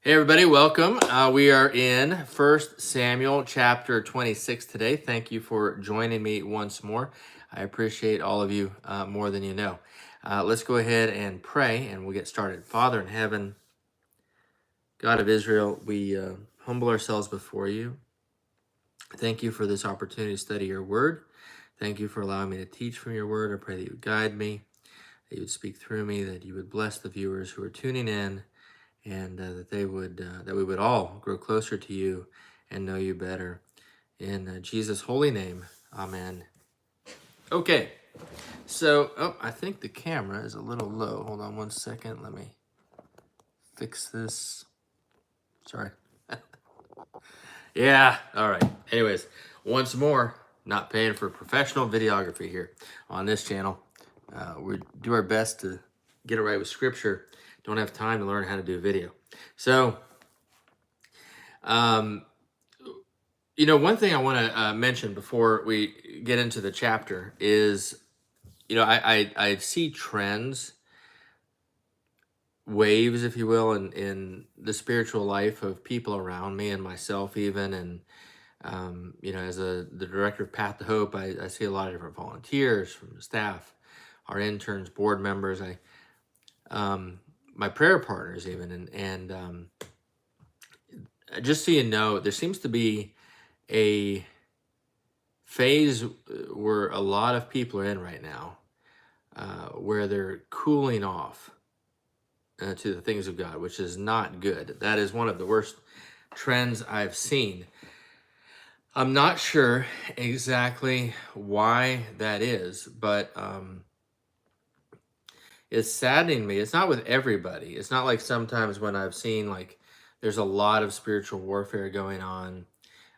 Hey everybody, welcome. We are in First Samuel chapter 26 today. Thank you for joining me once more. I appreciate all of you more than you know. Let's go ahead and pray and we'll get started. Father in heaven, God of Israel, we humble ourselves before you. Thank you for this opportunity to study your word. Thank you for allowing me to teach from your word. I pray that you would guide me, that you would speak through me, that you would bless the viewers who are tuning in, and that we would all grow closer to you and know you better. In Jesus' holy name, amen. Okay, so I think the camera is a little low. Hold on one second. Let me fix this. Sorry. Yeah. All right. Anyways, once more, not paying for professional videography here on this channel. We do our best to get it right with scripture. Don't have time to learn how to do video. So, um, one thing I want to mention before we get into the chapter is, I see trends, waves, if you will, in the spiritual life of people around me and myself even. And, as the director of Path to Hope, I see a lot of different volunteers from staff, our interns, board members, my prayer partners even. And just so you know, there seems to be a phase where a lot of people are in right now, where they're cooling off to the things of God, which is not good. That is one of the worst trends I've seen. I'm not sure exactly why that is, but it's saddening me. It's not with everybody. It's not like sometimes when I've seen like there's a lot of spiritual warfare going on,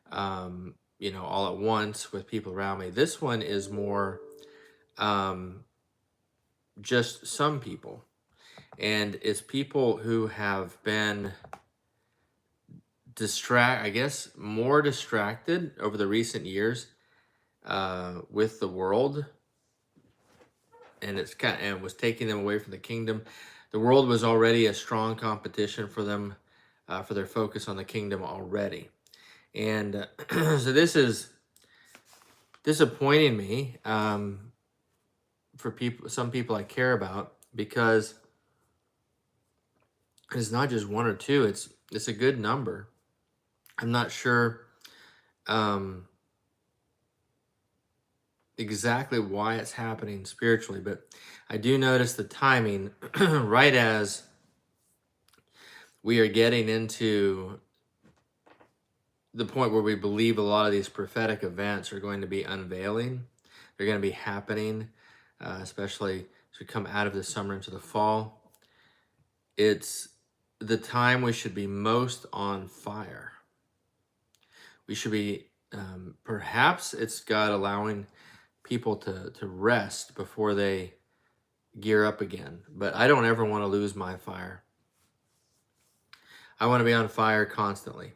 all at once with people around me. This one is more um, just some people, and it's people who have been more distracted over the recent years with the world, and and was taking them away from the kingdom. The world was already a strong competition for them, for their focus on the kingdom already, and so this is disappointing me, for some people I care about, because it's not just one or two. It's a good number. I'm not sure um, exactly why it's happening spiritually, but I do notice the timing right as we are getting into the point where we believe a lot of these prophetic events are going to be unveiling. They're going to be happening, especially as we come out of the summer into the fall. It's the time we should be most on fire. We should be, perhaps it's God allowing people to rest before they gear up again. But I don't ever want to lose my fire. I want to be on fire constantly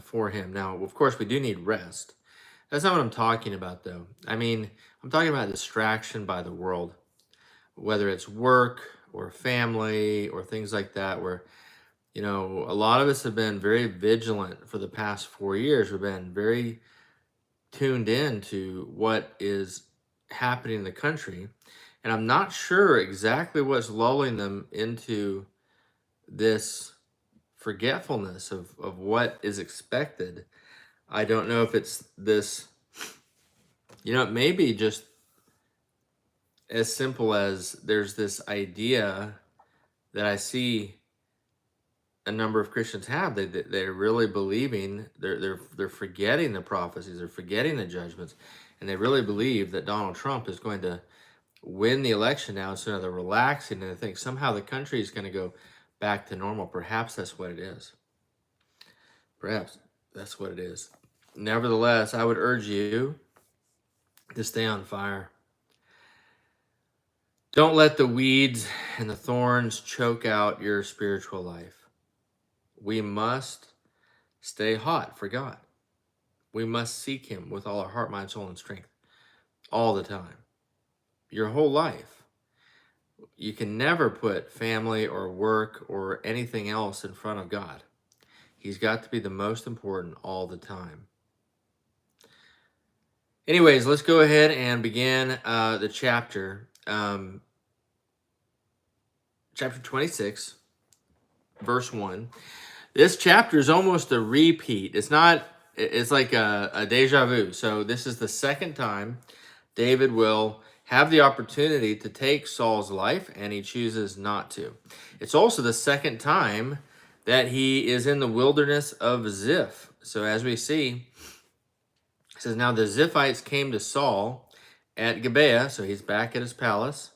for Him. Now, of course, we do need rest. That's not what I'm talking about, though. I mean, I'm talking about distraction by the world, whether it's work or family or things like that, where, a lot of us have been very vigilant for the past 4 years. We've been very tuned in to what is happening in the country. And I'm not sure exactly what's lulling them into this forgetfulness of what is expected. I don't know if it's this, it may be just as simple as there's this idea that I see a number of Christians have. They're really believing, they're forgetting the prophecies, they're forgetting the judgments, and they really believe that Donald Trump is going to win the election now, so they're relaxing and they think somehow the country is going to go back to normal. Perhaps that's what it is. Perhaps that's what it is. Nevertheless, I would urge you to stay on fire. Don't let the weeds and the thorns choke out your spiritual life. We must stay hot for God. We must seek Him with all our heart, mind, soul, and strength all the time. Your whole life. You can never put family or work or anything else in front of God. He's got to be the most important all the time. Anyways, let's go ahead and begin the chapter. Chapter 26, verse 1. This chapter is almost a repeat. It's not, it's like a deja vu. So this is the second time David will have the opportunity to take Saul's life, and he chooses not to. It's also the second time that he is in the wilderness of Ziph. So as we see, it says, now the Ziphites came to Saul at Gibeah, so he's back at his palace,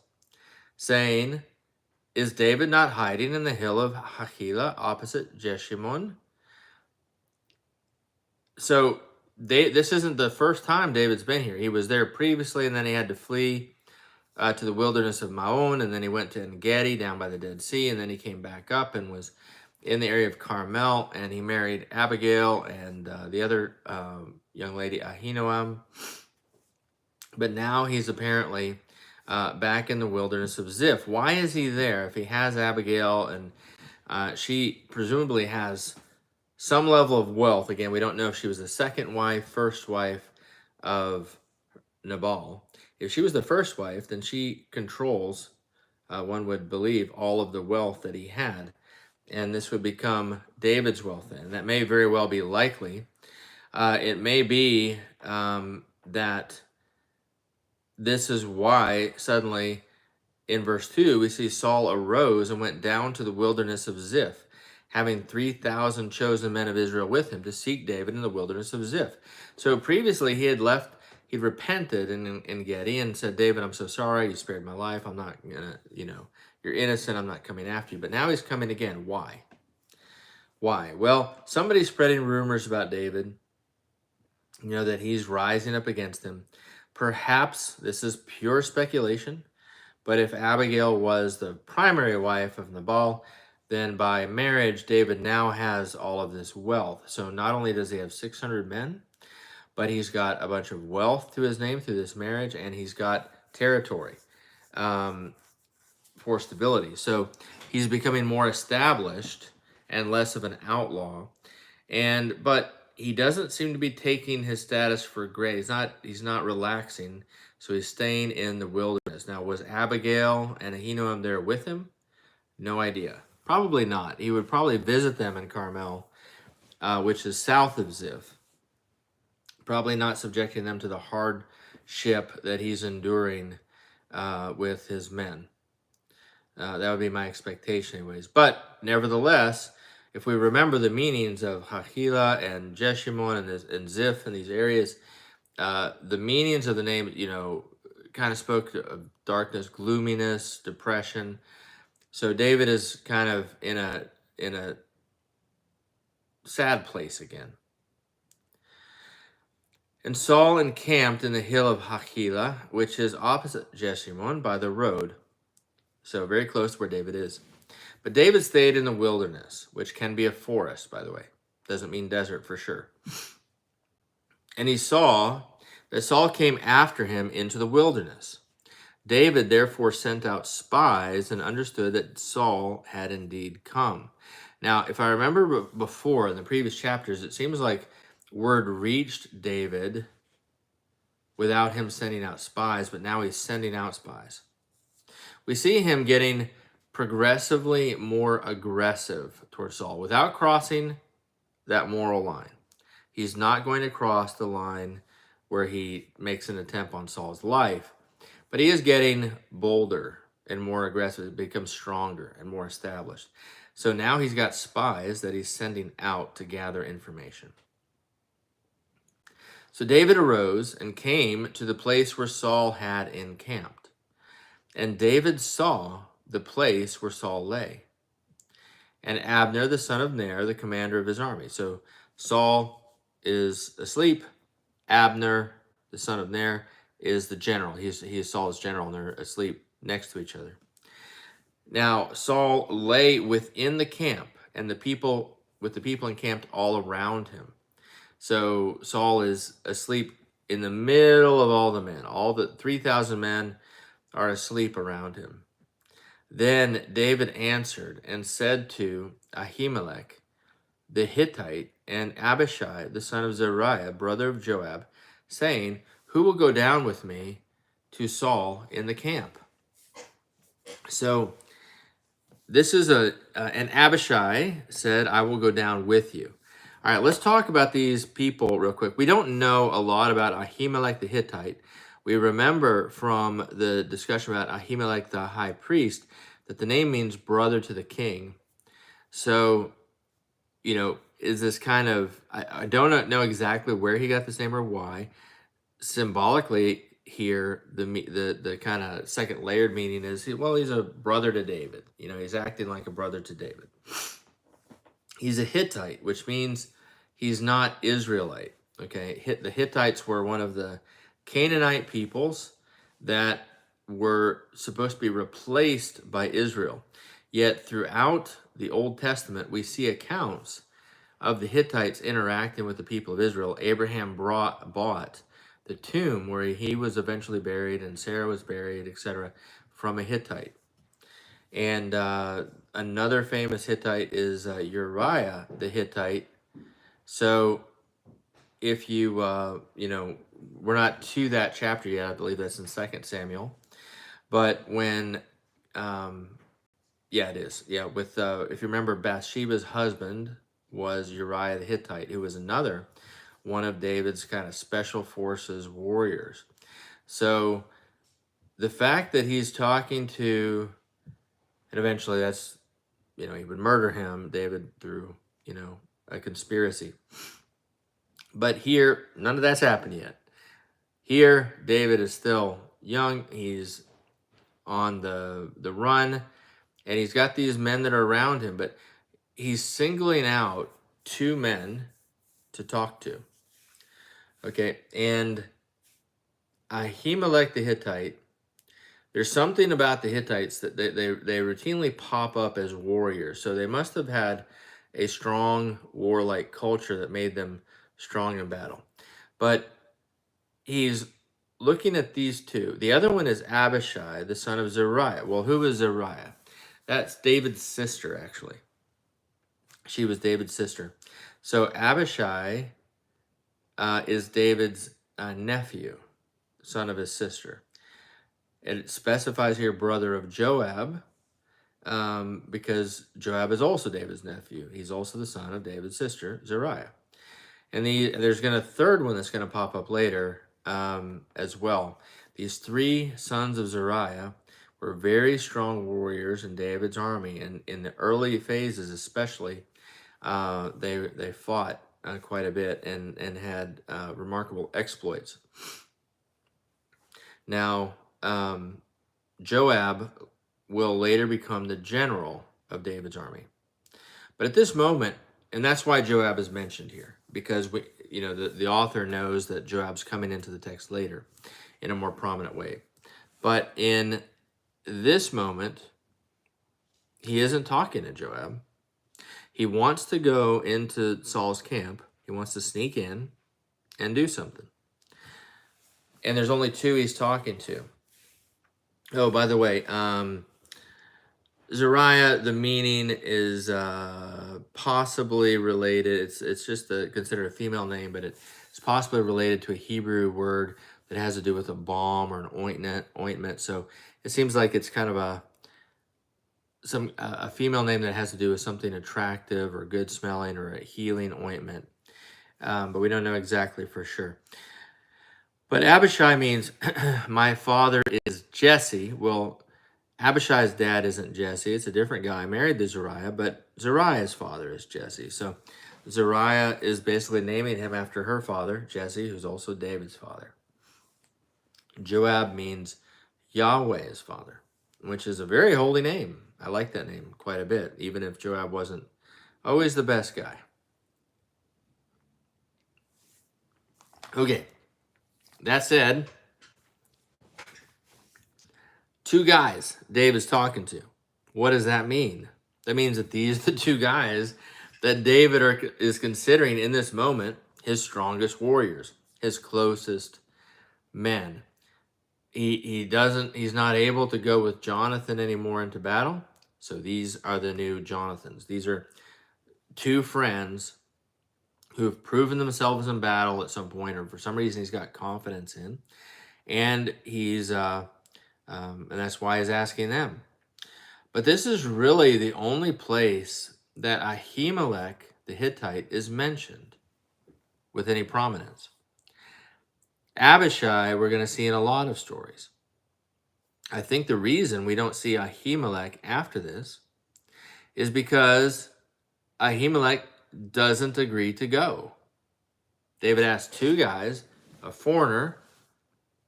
saying, is David not hiding in the hill of Hachilah opposite Jeshimon? So this isn't the first time David's been here. He was there previously, and then he had to flee to the wilderness of Maon, and then he went to En-Gedi down by the Dead Sea, and then he came back up and was in the area of Carmel, and he married Abigail and the other young lady, Ahinoam. But now he's apparently back in the wilderness of Ziph. Why is he there if he has Abigail and she presumably has some level of wealth? Again, we don't know if she was the second wife, first wife of Nabal. If she was the first wife, then she controls, one would believe, all of the wealth that he had. And this would become David's wealth then. And that may very well be likely. It may be that this is why suddenly in verse 2 we see Saul arose and went down to the wilderness of Ziph, having 3,000 chosen men of Israel with him to seek David in the wilderness of Ziph. So previously he had left, he'd repented in En-Gedi and said, David, I'm so sorry, you spared my life, I'm not gonna, you're innocent, I'm not coming after you. But now he's coming again. Why? Well, somebody's spreading rumors about David, that he's rising up against him. Perhaps this is pure speculation, but if Abigail was the primary wife of Nabal, then by marriage, David now has all of this wealth. So not only does he have 600 men, but he's got a bunch of wealth to his name through this marriage, and he's got territory for stability. So he's becoming more established and less of an outlaw. But he doesn't seem to be taking his status for granted. He's not relaxing, so he's staying in the wilderness. Now, was Abigail and Ahinoam there with him? No idea. Probably not. He would probably visit them in Carmel, which is south of Ziph. Probably not subjecting them to the hardship that he's enduring with his men. That would be my expectation anyways. But nevertheless, if we remember the meanings of Hachilah and Jeshimon and Ziph and these areas, the meanings of the name, kind of spoke of darkness, gloominess, depression. So David is kind of in a sad place again. And Saul encamped in the hill of Hachilah, which is opposite Jeshimon by the road. So very close to where David is. But David stayed in the wilderness, which can be a forest, by the way. Doesn't mean desert for sure. And he saw that Saul came after him into the wilderness. David therefore sent out spies and understood that Saul had indeed come. Now, if I remember before in the previous chapters, it seems like word reached David without him sending out spies, but now he's sending out spies. We see him getting progressively more aggressive towards Saul without crossing that moral line. He's not going to cross the line where he makes an attempt on Saul's life, but he is getting bolder and more aggressive. It becomes stronger and more established. So now he's got spies that he's sending out to gather information. So David arose and came to the place where Saul had encamped. And David saw the place where Saul lay, and Abner, the son of Ner, the commander of his army. So Saul is asleep. Abner, the son of Ner, is the general. He is Saul's general, and they're asleep next to each other. Now Saul lay within the camp, and the people encamped all around him. So Saul is asleep in the middle of all the men. All the 3,000 men are asleep around him. Then David answered and said to Ahimelech the Hittite and Abishai the son of Zeruiah, brother of Joab, saying, who will go down with me to Saul in the camp? So this is and Abishai said, I will go down with you. All right, let's talk about these people real quick. We don't know a lot about Ahimelech the Hittite. We remember from the discussion about Ahimelech the high priest that the name means brother to the king. So, is this kind of, I don't know exactly where he got this name or why. Symbolically here, the kind of second layered meaning is, he's a brother to David. He's acting like a brother to David. He's a Hittite, which means he's not Israelite. Okay, the Hittites were one of the Canaanite peoples that were supposed to be replaced by Israel. Yet throughout the Old Testament, we see accounts of the Hittites interacting with the people of Israel. Abraham bought the tomb where he was eventually buried and Sarah was buried, etc., from a Hittite. And another famous Hittite is Uriah the Hittite. So if you, we're not to that chapter yet. I believe that's in 2 Samuel. But when, it is. Yeah, with, if you remember, Bathsheba's husband was Uriah the Hittite, who was another one of David's kind of special forces warriors. So the fact that he's talking to, and eventually that's, he would murder him, David, through, a conspiracy. But here, none of that's happened yet. Here, David is still young. He's on the run, and he's got these men that are around him, but he's singling out two men to talk to. Okay, and Ahimelech the Hittite, there's something about the Hittites that they routinely pop up as warriors. So they must have had a strong warlike culture that made them strong in battle. But he's looking at these two. The other one is Abishai, the son of Zeruiah. Well, who is Zeruiah? That's David's sister, actually. She was David's sister. So Abishai is David's nephew, son of his sister. It specifies here brother of Joab, because Joab is also David's nephew. He's also the son of David's sister, Zeruiah. And there's a third one that's going to pop up later as well. These three sons of Zeruiah were very strong warriors in David's army. And in the early phases especially, they fought quite a bit and had remarkable exploits. Now, Joab will later become the general of David's army. But at this moment, and that's why Joab is mentioned here, because the author knows that Joab's coming into the text later in a more prominent way. But in this moment, he isn't talking to Joab. He wants to go into Saul's camp. He wants to sneak in and do something. And there's only two he's talking to. Oh, by the way, Zeruiah, the meaning is possibly related. It's just considered a female name, but it's possibly related to a Hebrew word that has to do with a balm or an ointment. So it seems like it's kind of a female name that has to do with something attractive or good smelling or a healing ointment. But we don't know exactly for sure. But Abishai means my father is Jesse. Well, Abishai's dad isn't Jesse. It's a different guy married to Zeruiah, but Zeruiah's father is Jesse. So Zeruiah is basically naming him after her father, Jesse, who's also David's father. Joab means Yahweh's father, which is a very holy name. I like that name quite a bit, even if Joab wasn't always the best guy. Okay, that said, two guys Dave is talking to. What does that mean? That means that these are the two guys that David is considering in this moment his strongest warriors, his closest men. he's not able to go with Jonathan anymore into battle. So these are the new Jonathans. These are two friends who have proven themselves in battle at some point, or for some reason he's got confidence in, and and that's why he's asking them. But this is really the only place that Ahimelech the Hittite is mentioned with any prominence. Abishai, we're going to see in a lot of stories. I think the reason we don't see Ahimelech after this is because Ahimelech doesn't agree to go. David asked two guys, a foreigner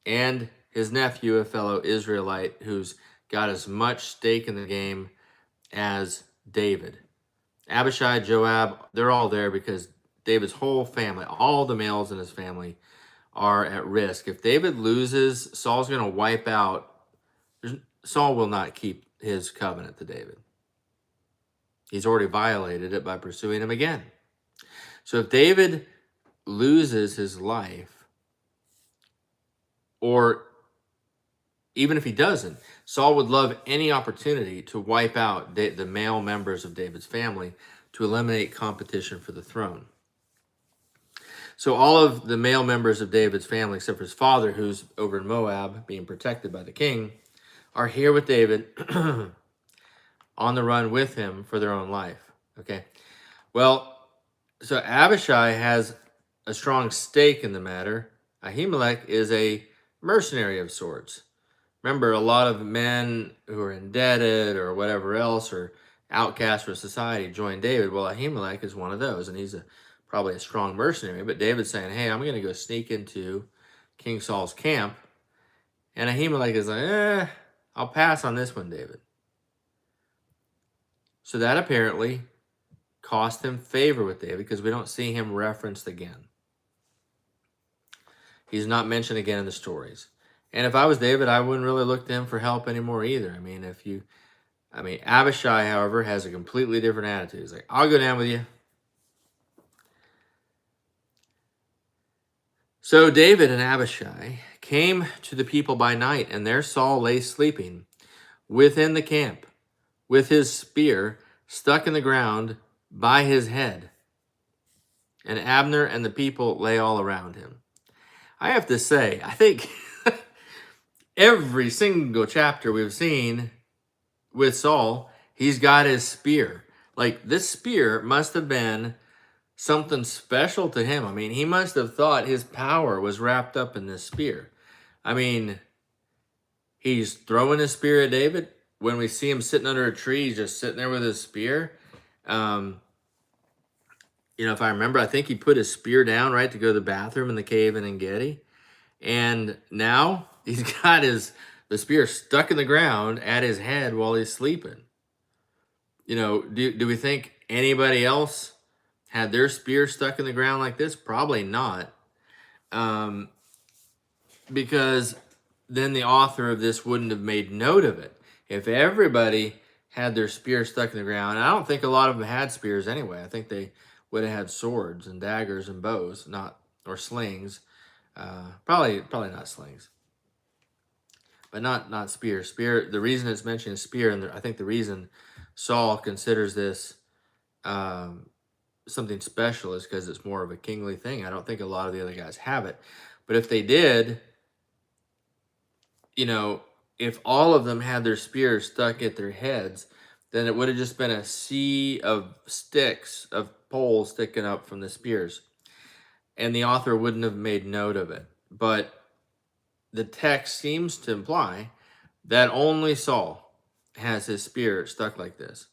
and his nephew, a fellow Israelite who's got as much stake in the game as David. Abishai, Joab, they're all there because David's whole family, all the males in his family, are at risk. If David loses, Saul's going to wipe out. Saul will not keep his covenant to David. He's already violated it by pursuing him again. So if David loses his life, or even if he doesn't, Saul would love any opportunity to wipe out the male members of David's family to eliminate competition for the throne. So all of the male members of David's family, except for his father, who's over in Moab, being protected by the king, are here with David on the run with him for their own life. Okay. Well, so Abishai has a strong stake in the matter. Ahimelech is a mercenary of sorts. Remember, a lot of men who are indebted or whatever else, or outcasts from society, join David. Well, Ahimelech is one of those, and he's probably a strong mercenary. But David's saying, hey, I'm going to go sneak into King Saul's camp. And Ahimelech is like, I'll pass on this one, David. So that apparently cost him favor with David, because we don't see him referenced again. He's not mentioned again in the stories. And if I was David, I wouldn't really look to him for help anymore either. Abishai, however, has a completely different attitude. He's like, I'll go down with you. So David and Abishai came to the people by night, and there Saul lay sleeping within the camp, with his spear stuck in the ground by his head. And Abner and the people lay all around him. I have to say, I think every single chapter we've seen with Saul, he's got his spear. Like, this spear must have been something special to him. I mean, he must have thought his power was wrapped up in this spear. I mean, he's throwing his spear at David. When we see him sitting under a tree, he's just sitting there with his spear. If I remember, I think he put his spear down, right, to go to the bathroom in the cave in En-Gedi. And now he's got the spear stuck in the ground at his head while he's sleeping. Do we think anybody else had their spear stuck in the ground like this? Probably not. Because then the author of this wouldn't have made note of it. If everybody had their spear stuck in the ground, and I don't think a lot of them had spears anyway. I think they would have had swords and daggers and bows, or slings. Probably not slings, but not spears. Spear. The reason it's mentioned is spear, and I think the reason Saul considers this something special is because it's more of a kingly thing. I don't think a lot of the other guys have it, but if they did, if all of them had their spears stuck at their heads, then it would have just been a sea of sticks, of poles sticking up from the spears. And the author wouldn't have made note of it. But the text seems to imply that only Saul has his spear stuck like this.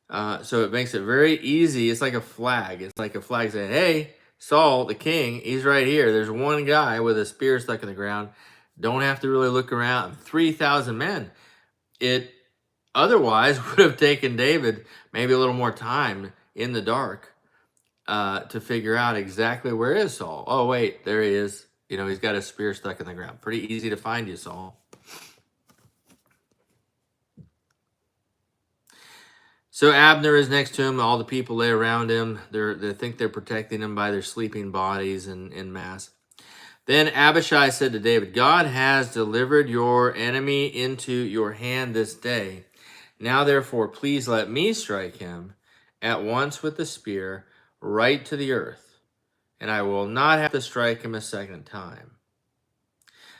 So it makes it very easy. It's like a flag. It's like a flag saying, hey, Saul, the king, he's right here. There's one guy with a spear stuck in the ground. Don't have to really look around. 3,000 men. It otherwise would have taken David maybe a little more time in the dark to figure out exactly where is Saul. Oh, wait, there he is. He's got his spear stuck in the ground. Pretty easy to find you, Saul. So Abner is next to him. All the people lay around him. They think they're protecting him by their sleeping bodies and in mass. Then Abishai said to David, God has delivered your enemy into your hand this day. Now therefore, please let me strike him at once with the spear right to the earth, and I will not have to strike him a second time.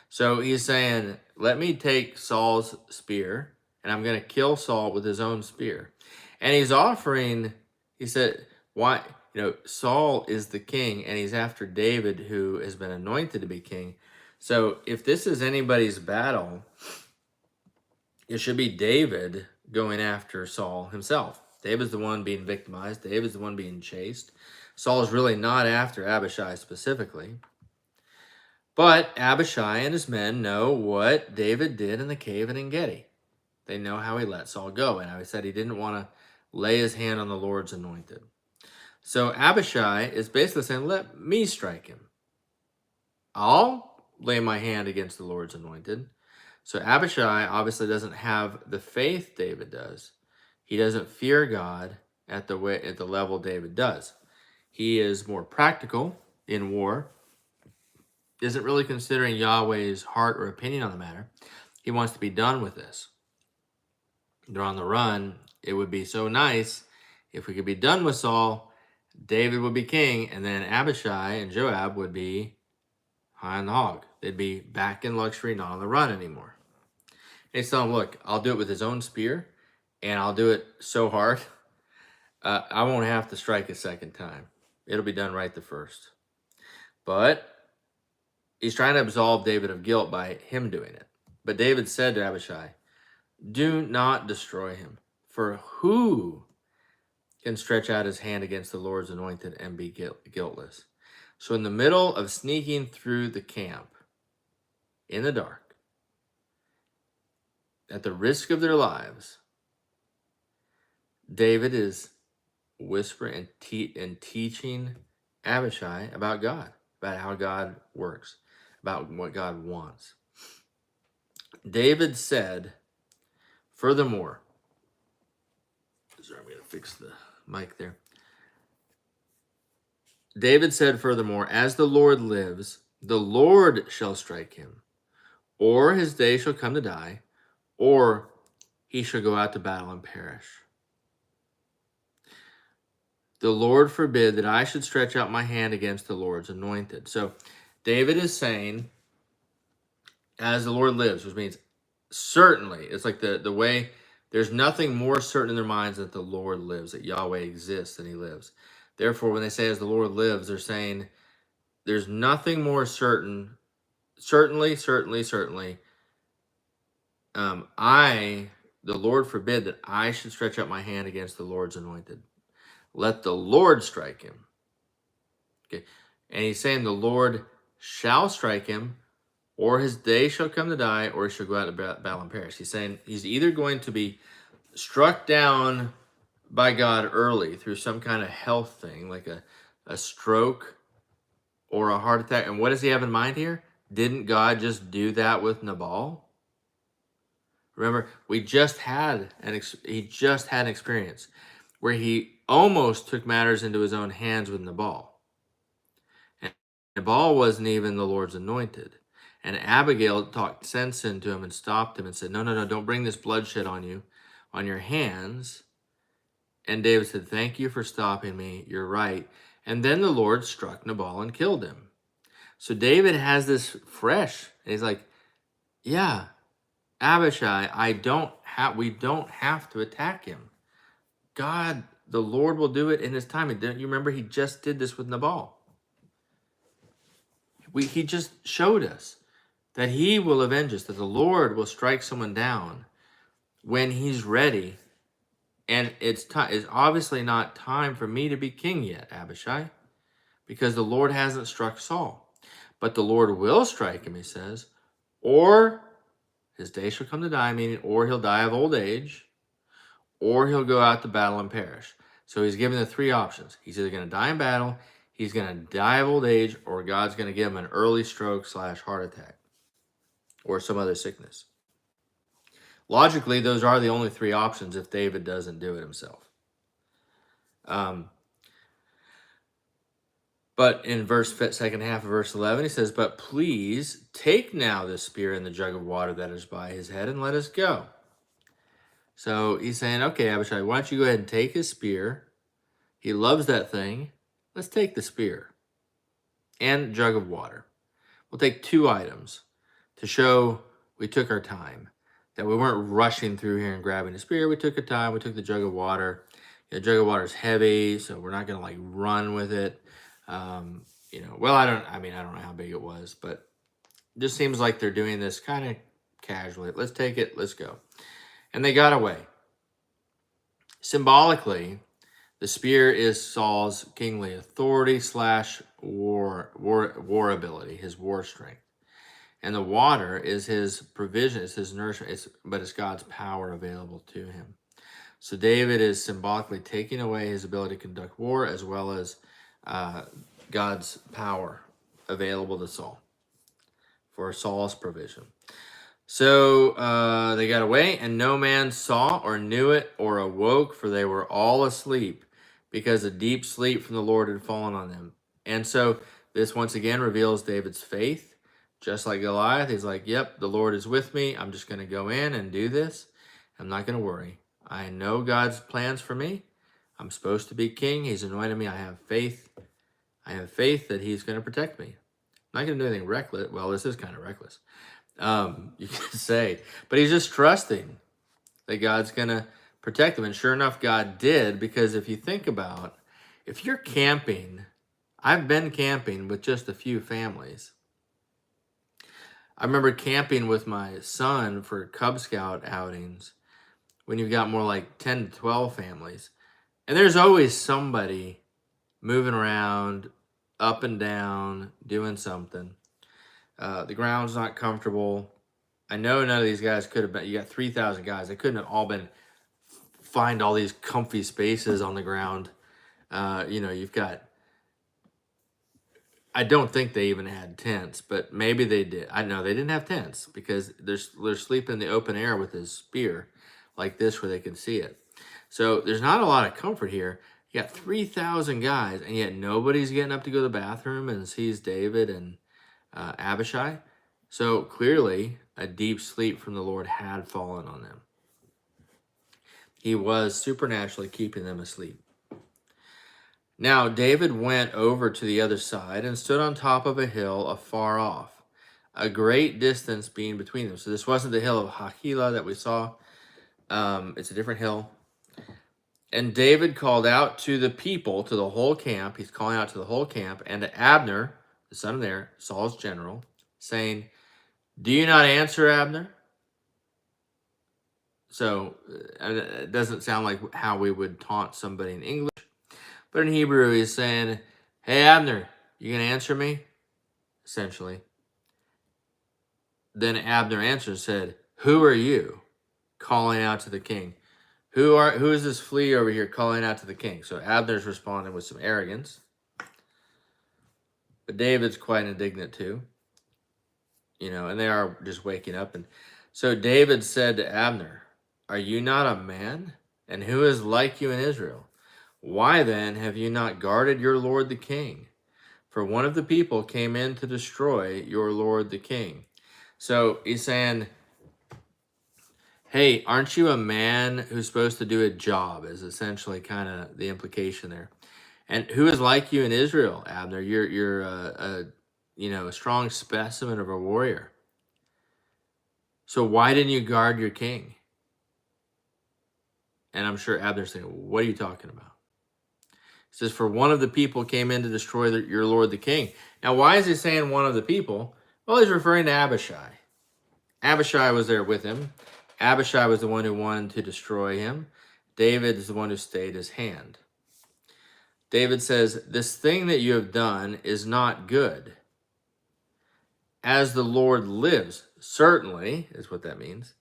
So he's saying, let me take Saul's spear, and I'm going to kill Saul with his own spear. And he's offering, he said, why? Saul is the king, and he's after David, who has been anointed to be king. So if this is anybody's battle, it should be David going after Saul himself. David's the one being victimized. David's the one being chased. Saul is really not after Abishai specifically. But Abishai and his men know what David did in the cave in En-Gedi. They know how he let Saul go, and I said he didn't want to lay his hand on the Lord's anointed. So Abishai is basically saying, let me strike him. I'll lay my hand against the Lord's anointed. So Abishai obviously doesn't have the faith David does. He doesn't fear God at the level David does. He is more practical in war, isn't really considering Yahweh's heart or opinion on the matter. He wants to be done with this. They're on the run. It would be so nice if we could be done with Saul, David would be king, and then Abishai and Joab would be high on the hog. They'd be back in luxury, not on the run anymore. And he's telling him, look, I'll do it with his own spear, and I'll do it so hard, I won't have to strike a second time. It'll be done right the first. But he's trying to absolve David of guilt by him doing it. But David said to Abishai, do not destroy him, for who can stretch out his hand against the Lord's anointed and be guiltless? So in the middle of sneaking through the camp, in the dark, at the risk of their lives, David is whispering and teaching Abishai about God, about how God works, about what God wants. David said, furthermore, sorry, I'm going to fix the mic there. David said, furthermore, as the Lord lives, the Lord shall strike him, or his day shall come to die, or he shall go out to battle and perish. The Lord forbid that I should stretch out my hand against the Lord's anointed. So David is saying, as the Lord lives, which means certainly, it's like the way, there's nothing more certain in their minds that the Lord lives, that Yahweh exists and he lives. Therefore, when they say as the Lord lives, they're saying there's nothing more certain. Certainly, the Lord forbid that I should stretch out my hand against the Lord's anointed. Let the Lord strike him. Okay. And he's saying the Lord shall strike him, or his day shall come to die, or he shall go out to battle and perish. He's saying he's either going to be struck down by God early through some kind of health thing, like a stroke or a heart attack. And what does he have in mind here? Didn't God just do that with Nabal? Remember, he just had an experience where he almost took matters into his own hands with Nabal. And Nabal wasn't even the Lord's anointed. And Abigail talked sense into him and stopped him and said, no, don't bring this bloodshed on you, on your hands. And David said, thank you for stopping me. You're right. And then the Lord struck Nabal and killed him. So David has this fresh. And he's like, yeah, Abishai, we don't have to attack him. God, the Lord will do it in his time. Don't you remember he just did this with Nabal? He just showed us that he will avenge us, that the Lord will strike someone down when he's ready. And it's obviously not time for me to be king yet, Abishai, because the Lord hasn't struck Saul. But the Lord will strike him, he says, or his day shall come to die, meaning or he'll die of old age, or he'll go out to battle and perish. So he's given the three options. He's either going to die in battle, he's going to die of old age, or God's going to give him an early stroke / heart attack or some other sickness. Logically, those are the only three options if David doesn't do it himself. But in second half of verse 11, he says, "But please take now the spear and the jug of water that is by his head, and let us go." So he's saying, "Okay, Abishai, why don't you go ahead and take his spear? He loves that thing. Let's take the spear and jug of water. We'll take two items to show we took our time, that we weren't rushing through here and grabbing the spear. We took our time. We took the jug of water. The jug of water is heavy, so we're not going to like run with it. Well, I don't know how big it was, but it just seems like they're doing this kind of casually. Let's take it. Let's go." And they got away. Symbolically, the spear is Saul's kingly authority / war ability, his war strength. And the water is his provision, it's his nourishment, but it's God's power available to him. So David is symbolically taking away his ability to conduct war, as well as God's power available to Saul for Saul's provision. So they got away, and no man saw or knew it or awoke, for they were all asleep, because a deep sleep from the Lord had fallen on them. And so this once again reveals David's faith. Just like Goliath, he's like, "Yep, the Lord is with me. I'm just going to go in and do this. I'm not going to worry. I know God's plans for me. I'm supposed to be king. He's anointed me. I have faith. I have faith that he's going to protect me. I'm not going to do anything reckless." Well, this is kind of reckless, you could say. But he's just trusting that God's going to protect him. And sure enough, God did, because if you think about, if you're camping, I've been camping with just a few families. I remember camping with my son for Cub Scout outings when you've got more like 10 to 12 families. And there's always somebody moving around, up and down, doing something. The ground's not comfortable. I know none of these guys could have been, you got 3,000 guys. They couldn't have all been, find all these comfy spaces on the ground. You've got, I don't think they even had tents, but maybe they did. I know they didn't have tents, because they're sleeping in the open air with his spear like this where they can see it. So there's not a lot of comfort here. You got 3,000 guys, and yet nobody's getting up to go to the bathroom and sees David and Abishai. So clearly a deep sleep from the Lord had fallen on them. He was supernaturally keeping them asleep. Now David went over to the other side and stood on top of a hill afar off, a great distance being between them. So this wasn't the hill of Hachilah that we saw. It's a different hill. And David called out to the people, to the whole camp. He's calling out to the whole camp, and to Abner, the son of Ner, Saul's general, saying, "Do you not answer, Abner?" So it doesn't sound like how we would taunt somebody in English. But in Hebrew, he's saying, "Hey, Abner, you going to answer me?" Essentially. Then Abner answered and said, "Who are you?" Calling out to the king. Who is this flea over here calling out to the king? So Abner's responding with some arrogance. But David's quite indignant too. And they are just waking up. And so David said to Abner, "Are you not a man? And who is like you in Israel? Why then have you not guarded your lord the king? For one of the people came in to destroy your lord the king." So he's saying, hey, aren't you a man who's supposed to do a job, is essentially kind of the implication there. And who is like you in Israel, Abner? You're a strong specimen of a warrior. So why didn't you guard your king? And I'm sure Abner's saying, what are you talking about? It says, for one of the people came in to destroy your lord the king. Now, why is he saying one of the people? Well, he's referring to Abishai. Abishai was there with him. Abishai was the one who wanted to destroy him. David is the one who stayed his hand. David says, this thing that you have done is not good. As the Lord lives, certainly, is what that means,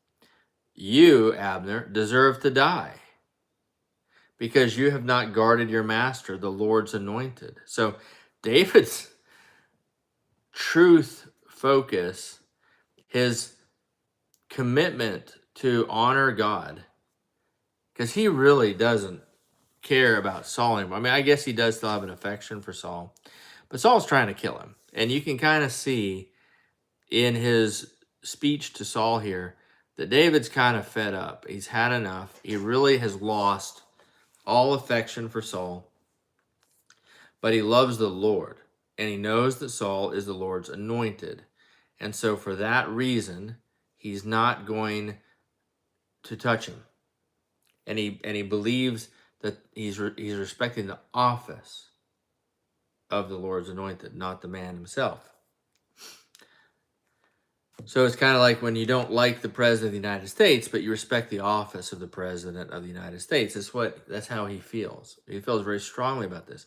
you, Abner, deserve to die, because you have not guarded your master, the Lord's anointed. So David's truth focus, his commitment to honor God, because he really doesn't care about Saul anymore. I mean, I guess he does still have an affection for Saul, But Saul's trying to kill him. And you can kind of see in his speech to Saul here that David's kind of fed up. He's had enough. He really has lost all affection for Saul. But he loves the Lord. And he knows that Saul is the Lord's anointed. And so for that reason, he's not going to touch him. And he believes that he's respecting the office of the Lord's anointed, not the man himself. So it's kind of like when you don't like the president of the United States, but you respect the office of the president of the United States. That's how he feels. He feels very strongly about this.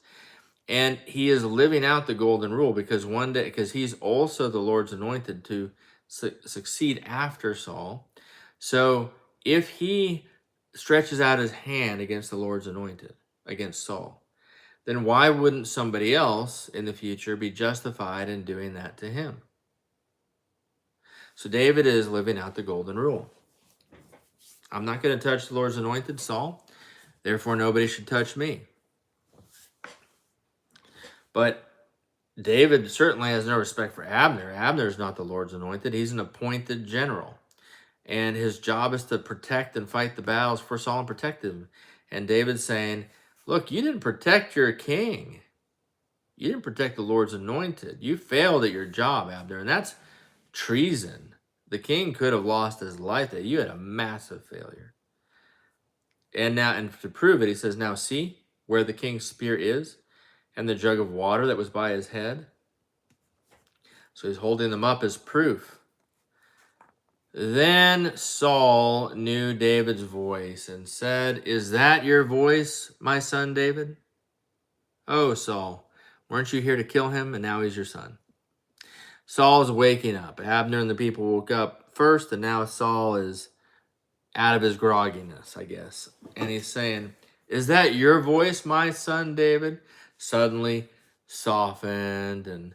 And he is living out the golden rule because one day, because he's also the Lord's anointed to succeed after Saul. So if he stretches out his hand against the Lord's anointed, against Saul, then why wouldn't somebody else in the future be justified in doing that to him? So David is living out the golden rule. I'm not going to touch the Lord's anointed, Saul. Therefore, nobody should touch me. But David certainly has no respect for Abner. Abner is not the Lord's anointed. He's an appointed general. And his job is to protect and fight the battles for Saul and protect him. And David's saying, look, you didn't protect your king. You didn't protect the Lord's anointed. You failed at your job, Abner. And that's treason. The king could have lost his life there. You had a massive failure. And now, and to prove it, he says, now see where the king's spear is and the jug of water that was by his head. So he's holding them up as proof. Then Saul knew David's voice and said, is that your voice, my son David? Oh, Saul, weren't you here to kill him? And now he's your son. Saul is waking up. Abner and the people woke up first, and now Saul is out of his grogginess, I guess. And he's saying, is that your voice, my son David? Suddenly softened and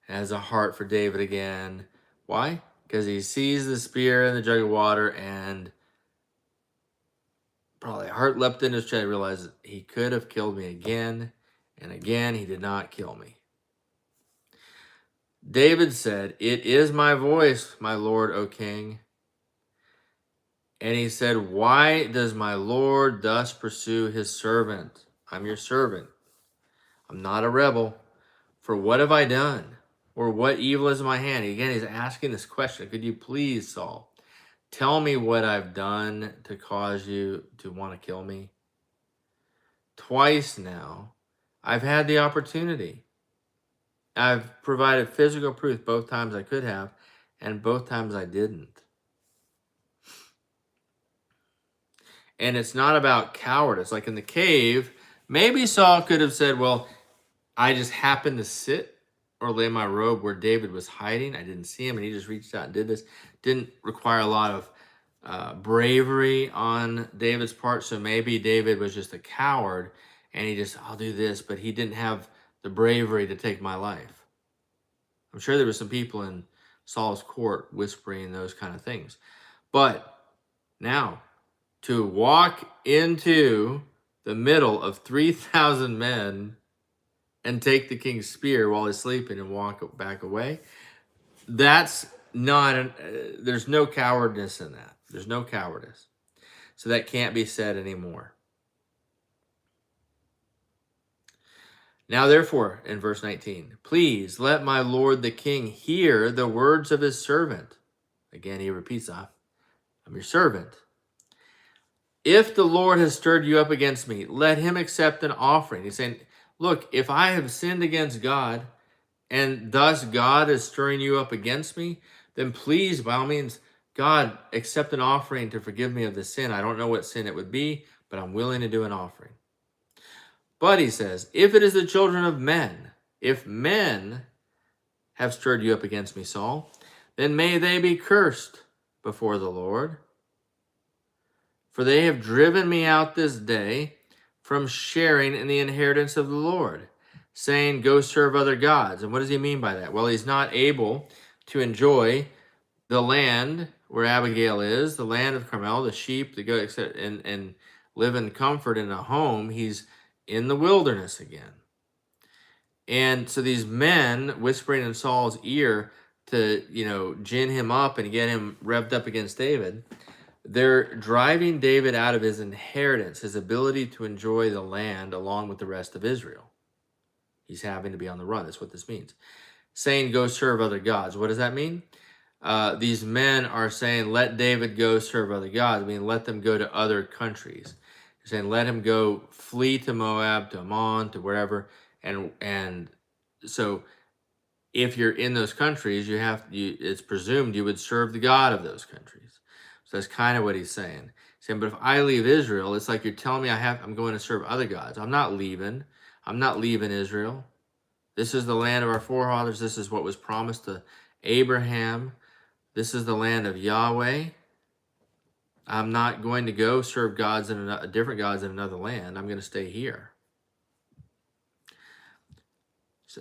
has a heart for David again. Why? Because he sees the spear and the jug of water, and probably a heart leapt in his chest. He realized he could have killed me again, and again he did not kill me. David said, it is my voice, my Lord, O king. And he said, why does my Lord thus pursue his servant? I'm your servant. I'm not a rebel. For what have I done? Or what evil is in my hand? Again, he's asking this question. Could you please, Saul, tell me what I've done to cause you to want to kill me? Twice now, I've had the opportunity. I've provided physical proof both times I could have, and both times I didn't. And it's not about cowardice. Like in the cave, maybe Saul could have said, well, I just happened to sit or lay my robe where David was hiding. I didn't see him, and he just reached out and did this. Didn't require a lot of bravery on David's part, so maybe David was just a coward, and he just, I'll do this, but he didn't have the bravery to take my life. I'm sure there were some people in Saul's court whispering those kind of things. But now, to walk into the middle of 3,000 men and take the king's spear while he's sleeping and walk back away, that's not, there's no cowardice in that. There's no cowardice. So that can't be said anymore. Now, therefore, in verse 19, please let my lord the king hear the words of his servant. Again, he repeats, I'm your servant. If the Lord has stirred you up against me, let him accept an offering. He's saying, look, if I have sinned against God, and thus God is stirring you up against me, then please, by all means, God, accept an offering to forgive me of the sin. I don't know what sin it would be, but I'm willing to do an offering. But he says, if it is the children of men, if men have stirred you up against me, Saul, then may they be cursed before the Lord. For they have driven me out this day from sharing in the inheritance of the Lord, saying, go serve other gods. And what does he mean by that? Well, he's not able to enjoy the land where Abigail is, the land of Carmel, the sheep, the goat, and live in comfort in a home. He's in the wilderness again. And so these men whispering in Saul's ear to, gin him up and get him revved up against David, they're driving David out of his inheritance, his ability to enjoy the land along with the rest of Israel. He's having to be on the run. That's what this means. Saying, go serve other gods. What does that mean? These men are saying, let David go serve other gods. I mean, let them go to other countries. They're saying, let him go flee to Moab, to Ammon, to wherever. And so if you're in those countries, it's presumed you would serve the God of those countries. So that's kind of what he's saying. But if I leave Israel, it's like you're telling me I'm going to serve other gods. I'm not leaving. I'm not leaving Israel. This is the land of our forefathers. This is what was promised to Abraham. This is the land of Yahweh. I'm not going to go serve different gods in another land. I'm going to stay here.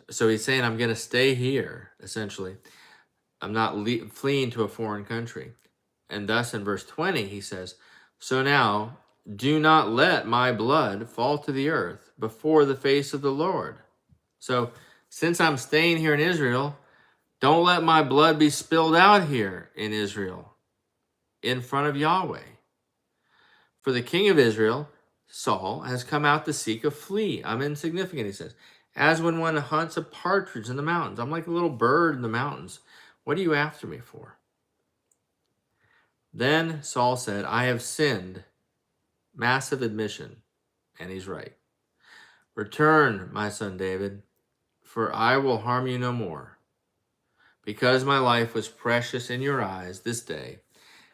So he's saying, I'm going to stay here, essentially. I'm not fleeing to a foreign country. And thus in verse 20, he says, so now do not let my blood fall to the earth before the face of the Lord. So since I'm staying here in Israel, don't let my blood be spilled out here in Israel in front of Yahweh. For the king of Israel, Saul, has come out to seek a flea. I'm insignificant, he says. As when one hunts a partridge in the mountains. I'm like a little bird in the mountains. What are you after me for? Then Saul said, I have sinned. Massive admission. And he's right. Return, my son David, for I will harm you no more. Because my life was precious in your eyes this day,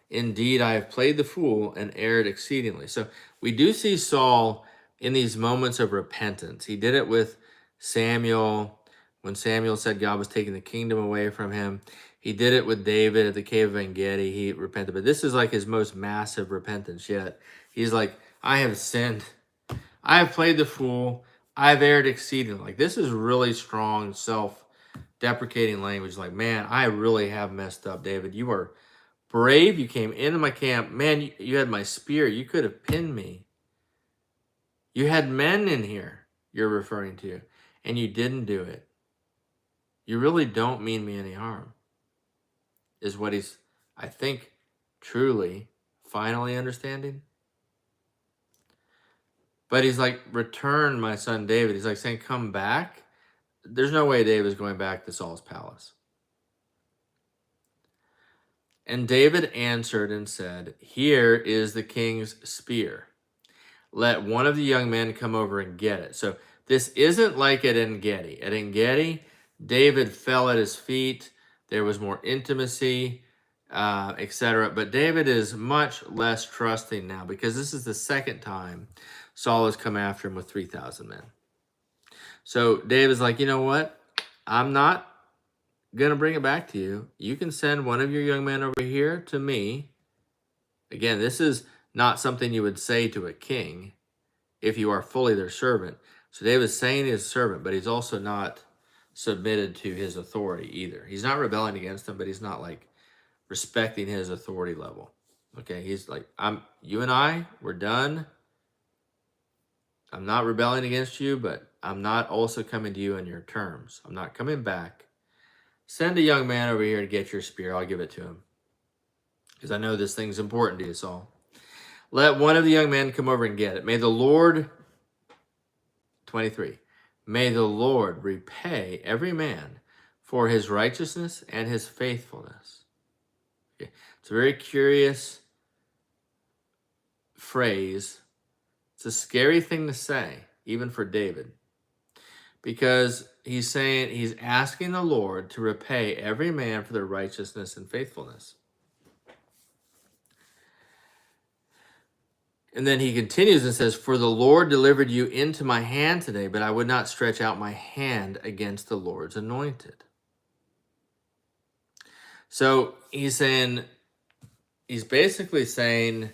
indeed I have played the fool and erred exceedingly. So we do see Saul in these moments of repentance. He did it with Samuel, when Samuel said God was taking the kingdom away from him. He did it with David at the cave of En-Gedi. He repented. But this is like his most massive repentance yet. He's like, I have sinned. I have played the fool. I've erred exceedingly. Like, this is really strong self-deprecating language. Like, man, I really have messed up, David. You are brave. You came into my camp. Man, you had my spear. You could have pinned me. You had men in here you're referring to, and you didn't do it. You really don't mean me any harm, is what he's, I think, truly, finally understanding. But he's like, return, my son David. He's like saying, come back. There's no way David's going back to Saul's palace. And David answered and said, here is the king's spear. Let one of the young men come over and get it. So this isn't like at En-Gedi. At En-Gedi, David fell at his feet. There was more intimacy, etc. But David is much less trusting now because this is the second time Saul has come after him with 3,000 men. So David's like, you know what? I'm not going to bring it back to you. You can send one of your young men over here to me. Again, this is not something you would say to a king if you are fully their servant. So David's saying he's a servant, but he's also not submitted to his authority either. He's not rebelling against him, but he's not like respecting his authority level. Okay, he's like, you and I, we're done. I'm not rebelling against you, but I'm not also coming to you on your terms. I'm not coming back. Send a young man over here to get your spear. I'll give it to him. Because I know this thing's important to you, Saul. Let one of the young men come over and get it. May the Lord, 23, may the Lord repay every man for his righteousness and his faithfulness. Okay. It's a very curious phrase. It's a scary thing to say, even for David. Because he's asking the Lord to repay every man for their righteousness and faithfulness. And then he continues and says, for the Lord delivered you into my hand today, but I would not stretch out my hand against the Lord's anointed. So he's basically saying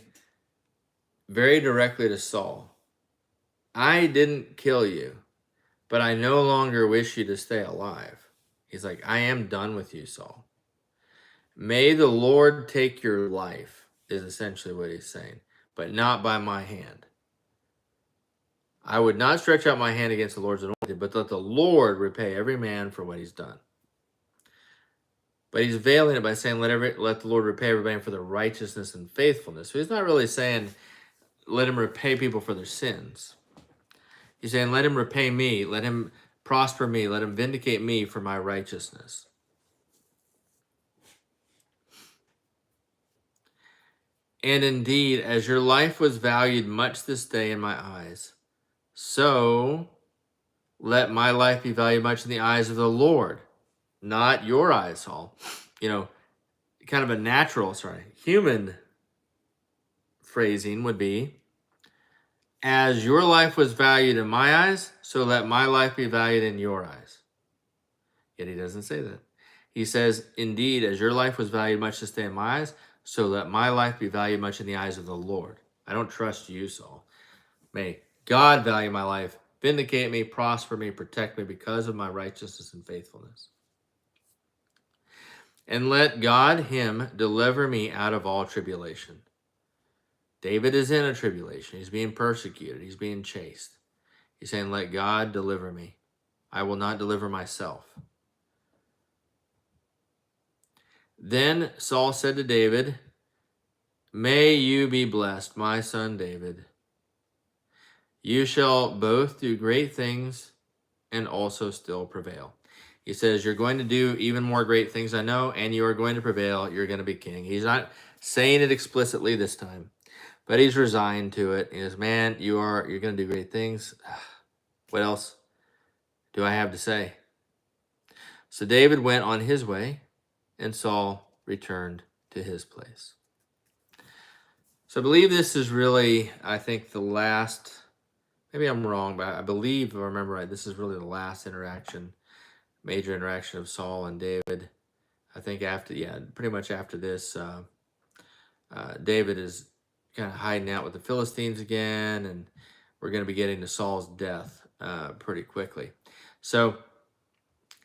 very directly to Saul, I didn't kill you, but I no longer wish you to stay alive. He's like, I am done with you, Saul. May the Lord take your life, is essentially what he's saying, but not by my hand. I would not stretch out my hand against the Lord's anointed, but let the Lord repay every man for what he's done. But he's veiling it by saying, let the Lord repay every man for their righteousness and faithfulness. So he's not really saying, let him repay people for their sins. He's saying, let him repay me, let him prosper me, let him vindicate me for my righteousness. And indeed, as your life was valued much this day in my eyes, so let my life be valued much in the eyes of the Lord, not your eyes, Saul. You know, kind of a human phrasing would be, as your life was valued in my eyes, so let my life be valued in your eyes. Yet he doesn't say that. He says, indeed, as your life was valued much this day in my eyes, so let my life be valued much in the eyes of the Lord. I don't trust you, Saul. May God value my life, vindicate me, prosper me, protect me because of my righteousness and faithfulness. And let God, him, deliver me out of all tribulation. David is in a tribulation. He's being persecuted. He's being chased. He's saying, let God deliver me. I will not deliver myself. Then Saul said to David, may you be blessed, my son David. You shall both do great things and also still prevail. He says, you're going to do even more great things, I know, and you are going to prevail. You're going to be king. He's not saying it explicitly this time, but he's resigned to it. He says, man, you're going to do great things. What else do I have to say? So David went on his way, and Saul returned to his place. So I believe this is really, I think, the last, maybe I'm wrong, but I believe, if I remember right, this is really the last major interaction of Saul and David. I think pretty much after this, David is kind of hiding out with the Philistines again, and we're going to be getting to Saul's death pretty quickly. So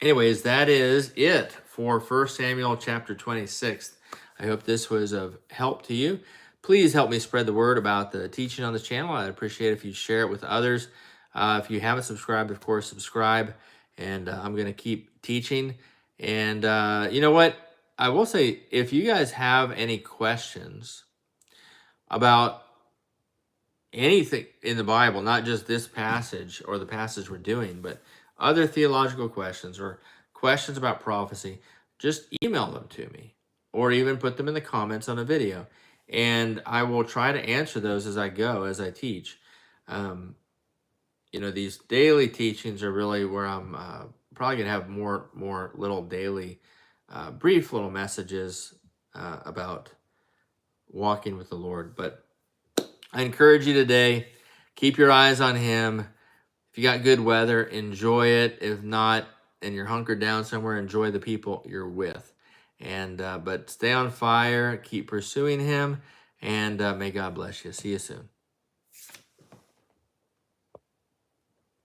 anyways, that is it for 1 Samuel chapter 26. I hope this was of help to you. Please help me spread the word about the teaching on this channel. I'd appreciate it if you share it with others. If you haven't subscribed, of course, subscribe. And I'm going to keep teaching. And you know what? I will say, if you guys have any questions about anything in the Bible, not just this passage or the passage we're doing, but other theological questions or questions about prophecy, just email them to me or even put them in the comments on a video. And I will try to answer those as I go, as I teach. You know, these daily teachings are really where I'm probably going to have more little daily, brief little messages about walking with the Lord. But I encourage you today, keep your eyes on him. If you got good weather, enjoy it. If not, and you're hunkered down somewhere, enjoy the people you're with. And but stay on fire, keep pursuing him, and may God bless you. See you soon.